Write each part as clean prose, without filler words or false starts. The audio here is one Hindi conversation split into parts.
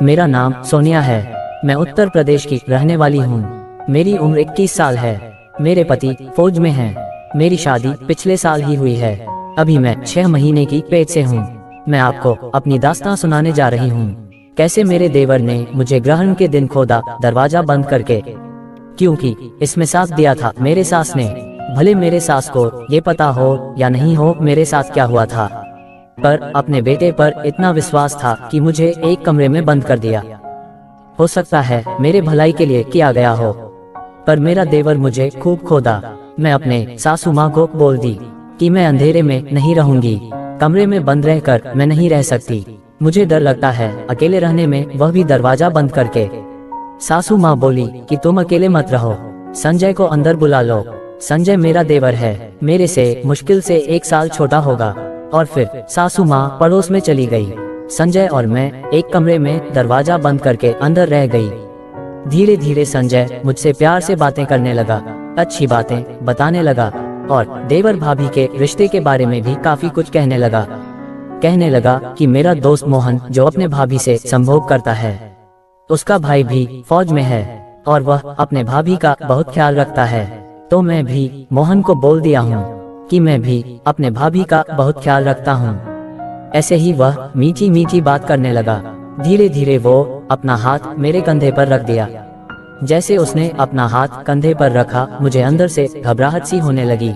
मेरा नाम सोनिया है। मैं उत्तर प्रदेश की रहने वाली हूँ। मेरी उम्र 21 साल है। मेरे पति फौज में हैं। मेरी शादी पिछले साल ही हुई है। अभी मैं 6 महीने की पेट से हूँ। मैं आपको अपनी दास्तां सुनाने जा रही हूँ, कैसे मेरे देवर ने मुझे ग्रहण के दिन खोदा, दरवाजा बंद करके, क्योंकि इसमें साथ दिया था मेरे सास ने। भले मेरे सास को ये पता हो या नहीं हो मेरे साथ क्या हुआ था, पर अपने बेटे पर इतना विश्वास था कि मुझे एक कमरे में बंद कर दिया। हो सकता है मेरे भलाई के लिए किया गया हो, पर मेरा देवर मुझे खूब खोदा। मैं अपने सासू माँ को बोल दी कि मैं अंधेरे में नहीं रहूंगी, कमरे में बंद रहकर मैं नहीं रह सकती, मुझे डर लगता है अकेले रहने में, वह भी दरवाजा बंद करके। सासू माँ बोली कि तुम अकेले मत रहो, संजय को अंदर बुला लो। संजय मेरा देवर है, मेरे से मुश्किल से 1 साल छोटा होगा। और फिर सासू माँ पड़ोस में चली गई। संजय और मैं एक कमरे में दरवाजा बंद करके अंदर रह गई। धीरे धीरे संजय मुझसे प्यार से बातें करने लगा, अच्छी बातें बताने लगा और देवर भाभी के रिश्ते के बारे में भी काफी कुछ कहने लगा कि मेरा दोस्त मोहन जो अपने भाभी से संभोग करता है, उसका भाई भी फौज में है और वह अपने भाभी का बहुत ख्याल रखता है। तो मैं भी मोहन को बोल दिया हूँ कि मैं भी अपने भाभी का बहुत ख्याल रखता हूँ। ऐसे ही वह मीठी मीठी बात करने लगा। धीरे धीरे वो अपना हाथ मेरे कंधे पर रख दिया। जैसे उसने अपना हाथ कंधे पर रखा, मुझे अंदर से घबराहट सी होने लगी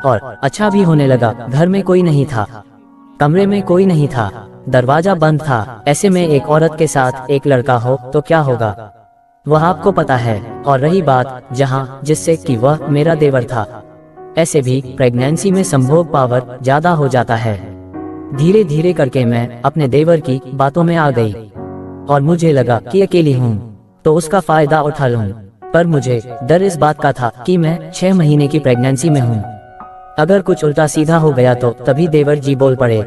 और अच्छा भी होने लगा। घर में कोई नहीं था, कमरे में कोई नहीं था, दरवाजा बंद था। ऐसे में एक औरत के साथ एक लड़का हो तो क्या होगा, वह आपको पता है। और रही बात जहाँ जिससे कि वह मेरा देवर था, ऐसे भी प्रेगनेंसी में संभोग पावर ज्यादा हो जाता है। धीरे धीरे करके मैं अपने देवर की बातों में आ गई और मुझे लगा कि अकेली हूँ तो उसका फायदा उठा लूँ। पर मुझे डर इस बात का था कि मैं 6 महीने की प्रेगनेंसी में हूँ, अगर कुछ उल्टा सीधा हो गया तो। तभी देवर जी बोल पड़े,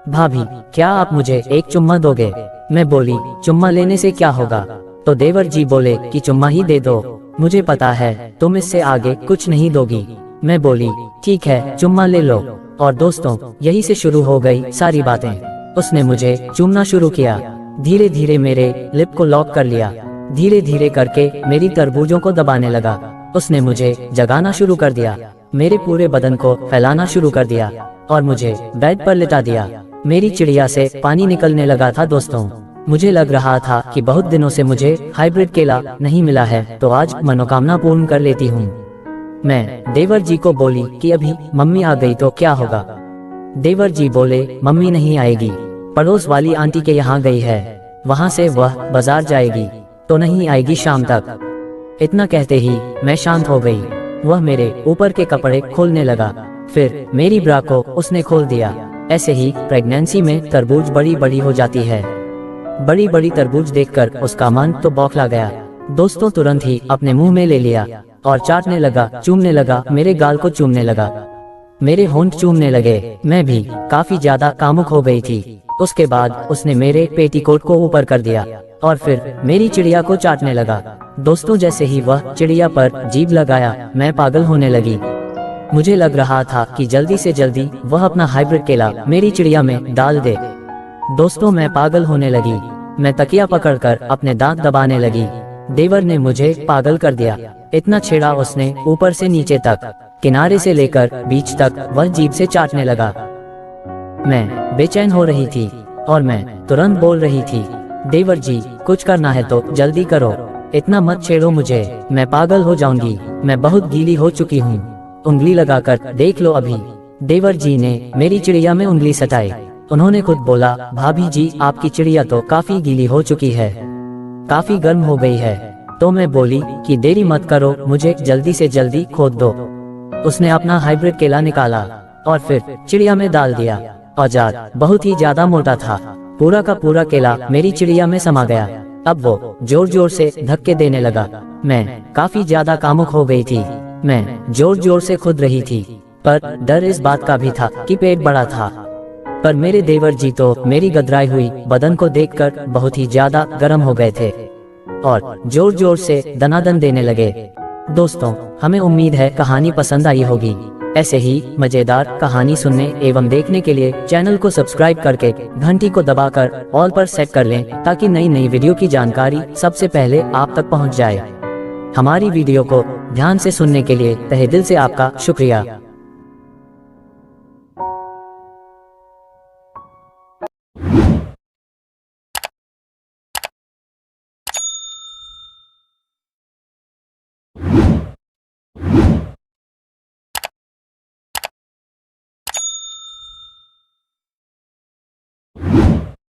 भाभी क्या आप मुझे एक चुम्मा दोगे? मैं बोली, चुम्मा लेने से क्या होगा? तो देवर जी बोले कि चुम्मा ही दे दो, मुझे पता है तुम इससे आगे कुछ नहीं दोगी। मैं बोली ठीक है, चुम्मा ले लो। और दोस्तों यही से शुरू हो गई सारी बातें। उसने मुझे चूमना शुरू किया, धीरे धीरे मेरे लिप को लॉक कर लिया, धीरे धीरे करके मेरी तरबूजों को दबाने लगा। उसने मुझे जगाना शुरू कर दिया, मेरे पूरे बदन को फैलाना शुरू कर दिया और मुझे बेड पर लिटा दिया। मेरी चिड़िया से पानी निकलने लगा था। दोस्तों मुझे लग रहा था कि बहुत दिनों से मुझे हाइब्रिड केला नहीं मिला है, तो आज मनोकामना पूर्ण कर लेती हूँ। मैं देवर जी को बोली कि अभी मम्मी आ गई तो क्या होगा? देवर जी बोले मम्मी नहीं आएगी, पड़ोस वाली आंटी के यहाँ गई है, वहाँ से वह बाजार जाएगी तो नहीं आएगी शाम तक। इतना कहते ही मैं शांत हो गई। वह मेरे ऊपर के कपड़े खोलने लगा, फिर मेरी ब्रा को उसने खोल दिया। ऐसे ही प्रेगनेंसी में तरबूज बड़ी बड़ी हो जाती है। बड़ी बड़ी तरबूज देखकर उसका मन तो बौखला गया। दोस्तों तुरंत ही अपने मुंह में ले लिया और चाटने लगा, चूमने लगा, मेरे गाल को चूमने लगा, मेरे होंठ चूमने लगे। मैं भी काफी ज्यादा कामुक हो गई थी। उसके बाद उसने मेरे पेटीकोट को ऊपर कर दिया और फिर मेरी चिड़िया को चाटने लगा। दोस्तों जैसे ही वह चिड़िया पर जीभ लगाया, मैं पागल होने लगी। मुझे लग रहा था कि जल्दी से जल्दी वह अपना हाइब्रिड केला मेरी चिड़िया में डाल दे। दोस्तों मैं पागल होने लगी। मैं तकिया पकड़कर अपने दांत दबाने लगी। देवर ने मुझे पागल कर दिया। इतना छेड़ा उसने ऊपर से नीचे तक, किनारे से लेकर बीच तक वह जीभ से चाटने लगा। मैं बेचैन हो रही थी और मैं तुरंत बोल रही थी, देवर जी कुछ करना है तो जल्दी करो, इतना मत छेड़ो मुझे, मैं पागल हो जाऊंगी, मैं बहुत गीली हो चुकी हूँ, उंगली लगाकर देख लो अभी। देवर जी ने मेरी चिड़िया में उंगली सटाई। उन्होंने खुद बोला, भाभी जी आपकी चिड़िया तो काफी गीली हो चुकी है, काफी गर्म हो गई है। तो मैं बोली कि देरी मत करो, मुझे जल्दी से जल्दी खोद दो। उसने अपना हाइब्रिड केला निकाला और फिर चिड़िया में डाल दिया। औजार बहुत ही ज्यादा मोटा था, पूरा का पूरा केला मेरी चिड़िया में समा गया। अब वो जोर जोर से धक्के देने लगा। मैं काफी ज्यादा कामुक हो गई थी। मैं जोर जोर से खुद रही थी, पर डर इस बात का भी था कि पेट बड़ा था। पर मेरे देवर जी तो मेरी गदराई हुई बदन को देखकर बहुत ही ज्यादा गर्म हो गए थे और जोर जोर से दनादन देने लगे। दोस्तों हमें उम्मीद है कहानी पसंद आई होगी। ऐसे ही मजेदार कहानी सुनने एवं देखने के लिए चैनल को सब्सक्राइब करके घंटी को दबाकर ऑल पर सेट कर लें, ताकि नई नई वीडियो की जानकारी सबसे पहले आप तक पहुंच जाए। हमारी वीडियो को ध्यान से सुनने के लिए तहे दिल से आपका शुक्रिया।